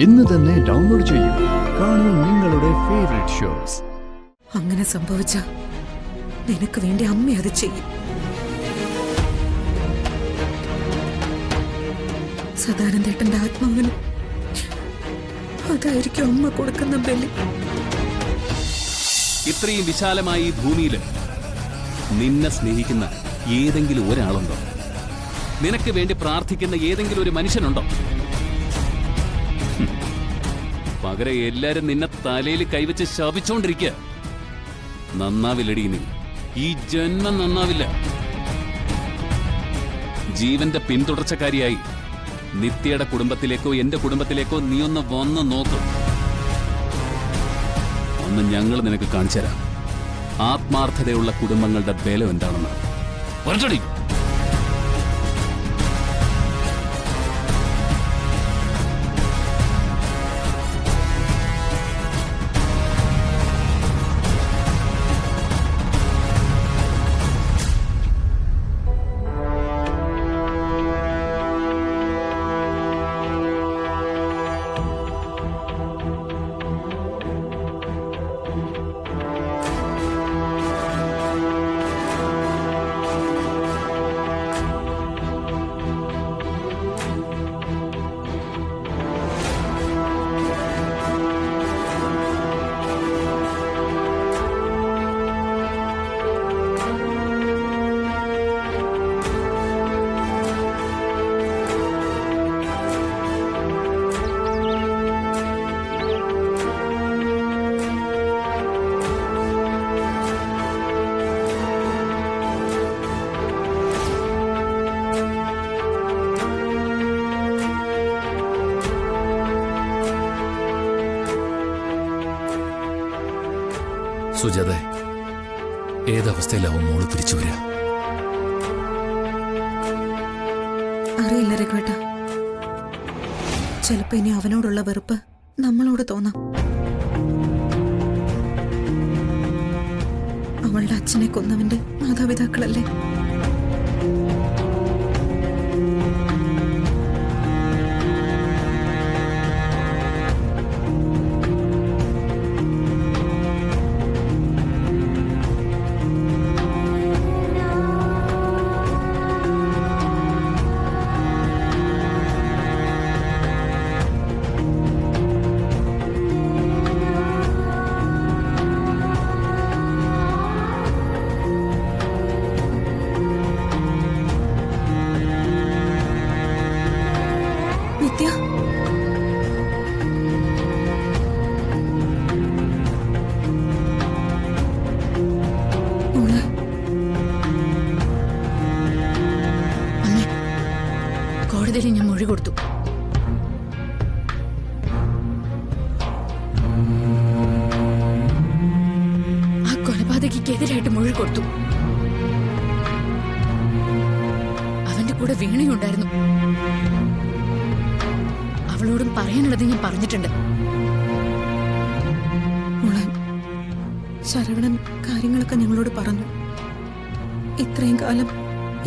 ഇന്ന് തന്നെ ഡൗൺലോഡ് ചെയ്യൂ. കാണൂ നിങ്ങളുടെ ഫേവറേറ്റ് ഷോസ്. അങ്ങനെ സംഭവിച്ച നിനക്ക് വേണ്ടി അമ്മ അത് ചെയ്യും. സദാനന്ദേട്ടന്റെ ആത്മാവിന് അതായിരിക്കും അമ്മ കൊടുക്കുന്ന ബലി. ഇത്രയും വിശാലമായ ഈ ഭൂമിയിൽ നിന്നെ സ്നേഹിക്കുന്ന ഏതെങ്കിലും ഒരാളുണ്ടോ? നിനക്ക് വേണ്ടി പ്രാർത്ഥിക്കുന്ന ഏതെങ്കിലും ഒരു മനുഷ്യനുണ്ടോ? പകരം എല്ലാരും നിന്നെ തലയിൽ കൈവച്ച് ശപിച്ചോണ്ടിരിക്കുക. നന്നാവില്ലടി നീ, ഈ ജന്മം നന്നാവില്ല. ജീവന്റെ പിന്തുടർച്ചക്കാരിയായി നിത്യയുടെ കുടുംബത്തിലേക്കോ എന്റെ കുടുംബത്തിലേക്കോ നീ ഒന്ന് വന്ന് നോക്കും. ഒന്ന് ഞങ്ങൾ നിനക്ക് കാണിച്ചു തരാം ആത്മാർത്ഥതയുള്ള കുടുംബങ്ങളുടെ ബലം എന്താണെന്ന്. വരട്ടടി. സുജാത, ഏതവസ്ഥയിലാവും മോള് തിരിച്ചു വരിക? അറിയില്ല രഘുവേട്ട. ചിലപ്പോ ഇനി അവനോടുള്ള വെറുപ്പ് നമ്മളോട് തോന്നാം. അവളുടെ അച്ഛനെ കൊന്നവന്റെ മാതാപിതാക്കളല്ലേ? നിത്യ, മോളെ. അമ്മേ, കോടതിയിൽ ഞാൻ മൊഴി കൊടുത്തു. ആ കൊലപാതകയ്ക്കെതിരായിട്ട് മൊഴി കൊടുത്തു. അവന്റെ കൂടെ വീണയുണ്ടായിരുന്നു. അവളോടും പറയാനുള്ളത് ഞാൻ പറഞ്ഞിട്ടുണ്ട്. മോളെ, ശരവണൻ കാര്യങ്ങളൊക്കെ ഞങ്ങളോട് പറഞ്ഞു. ഇത്രയും കാലം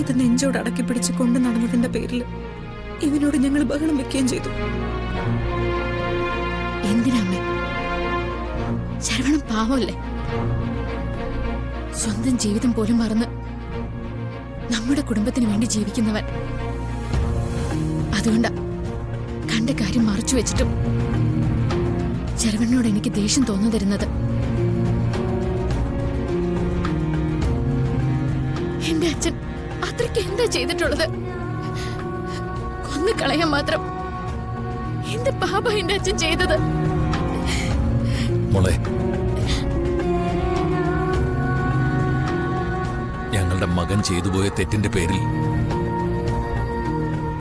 ഇത് നെഞ്ചോട് അടക്കി പിടിച്ച് കൊണ്ടു നടന്നതിന്റെ പേരിൽ ഇവനോട് ഞങ്ങൾ ബഹളം വെക്കുകയും ചെയ്തു. എന്തിനാമ്മേ? ശരവണൻ പാവമല്ലേ? സ്വന്തം ജീവിതം പോലും മറന്ന് നമ്മുടെ കുടുംബത്തിന് വേണ്ടി ജീവിക്കുന്നവൻ. അതുകൊണ്ടാ കണ്ട കാര്യം മറച്ചു വെച്ചിട്ടും ശരവണനോട് എനിക്ക് ദേഷ്യം തോന്നുതരുന്നത്. എന്റെ അച്ഛൻ അത്രയ്ക്ക് എന്താ ചെയ്തിട്ടുള്ളത്? കൊന്നു കളയാൻ മാത്രം എന്ത് പാപ എന്റെ അച്ഛൻ ചെയ്തത്? മോളെ, ഞങ്ങളുടെ മകൻ ചെയ്തു പോയ തെറ്റിന്റെ പേരിൽ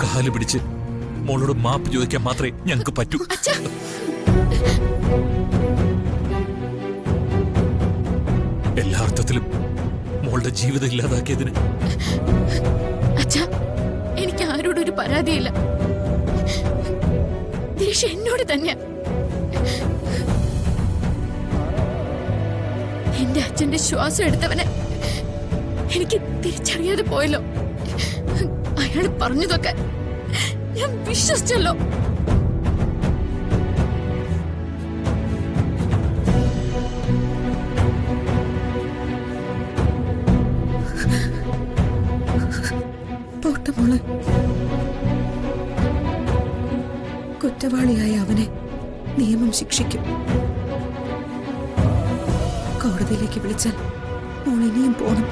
കാല് പിടിച്ച് മോളോട് മാപ്പ് ചോദിക്കാൻ മാത്രമേ ഞങ്ങൾക്ക് പറ്റൂ. എല്ലാ അർത്ഥത്തിലും മോളുടെ ജീവിതം ഇല്ലാതാക്കിയതിന് അച്ഛാ, എനിക്ക് ആരോടൊരു പരാതിയില്ല. ദേഷ്യം എന്നോട് തന്നെയാ. എന്റെ അച്ഛന്റെ ശ്വാസം എടുത്തവനെ എനിക്ക് തിരിച്ചറിയാതെ പോയല്ലോ. അയാൾ പറഞ്ഞതൊക്കെ ഞാൻ വിശ്വസിച്ചല്ലോ. കുറ്റവാളിയായ അവനെ നിയമം ശിക്ഷിക്കും. കോടതിയിലേക്ക് വിളിച്ചാൽ മോൾ ഇനിയും പോണം.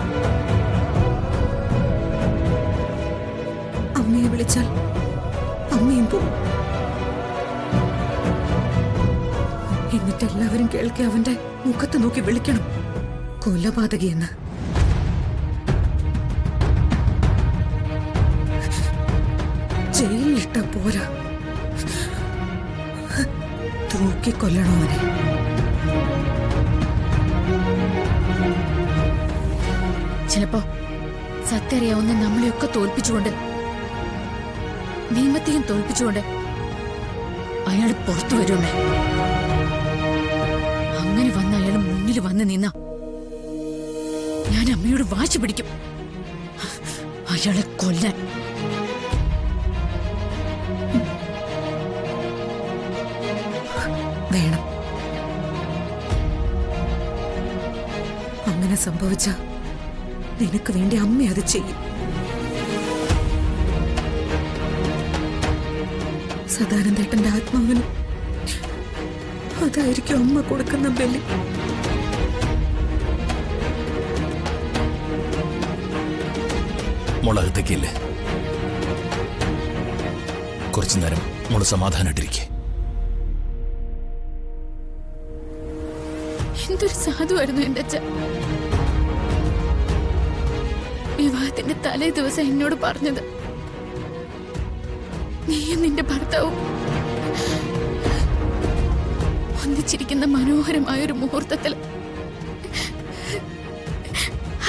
അമ്മയെ വിളിച്ചാൽ അമ്മയും പോകും. എന്നിട്ട് എല്ലാവരും കേൾക്കെ അവന്റെ മുഖത്ത് നോക്കി വിളിക്കണം, കൊലപാതകിയെന്ന്. ജയിലിലിട്ട പോരാ, തൂക്കിക്കൊല്ലണോ അവനെ. ചിലപ്പോ സത്യമറിയാവുന്ന നമ്മളെയൊക്കെ തോൽപ്പിച്ചുകൊണ്ട്, നിയമത്തെയും തോൽപ്പിച്ചുകൊണ്ട് അയാൾ പുറത്തു വരുമേ. അങ്ങനെ വന്ന് അയാൾ മുന്നിൽ വന്ന് നിന്ന ഞാൻ അമ്മയോട് വാശി പിടിക്കും അയാളെ കൊല്ലാൻ. വേണം. അങ്ങനെ സംഭവിച്ച നിനക്ക് വേണ്ടി അമ്മ അത് ചെയ്യും. സദാനന്ദേട്ടന്റെ ആത്മാവിന് അതായിരിക്കും അമ്മ കൊടുക്കുന്ന ബലി. മോളകത്തേക്കില്ലേ? കുറച്ചു നേരം മോള് സമാധാനായിട്ടിരിക്കെ. എന്തൊരു സാധുവായിരുന്നു എന്റെ അച്ഛൻ. വിവാഹത്തിന്റെ തലേ ദിവസം എന്നോട് പറഞ്ഞത്, നീയും നിന്റെ ഭർത്താവും ഒന്നിച്ചിരിക്കുന്ന മനോഹരമായൊരു മുഹൂർത്തത്തിൽ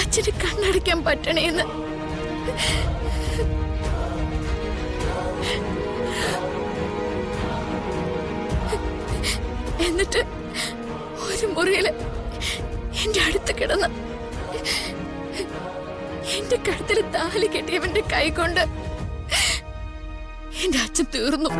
അച്ഛന് കണ്ണടയ്ക്കാൻ പറ്റണേന്ന്. എന്നിട്ട് ഒരു മുറിയില് എന്റെ അടുത്ത് കിടന്ന് എന്റെ കഴുത്തിൽ താലി കെട്ടിയവന്റെ കൈ കൊണ്ട് എന്റെ അച്ഛൻ തീർന്നു.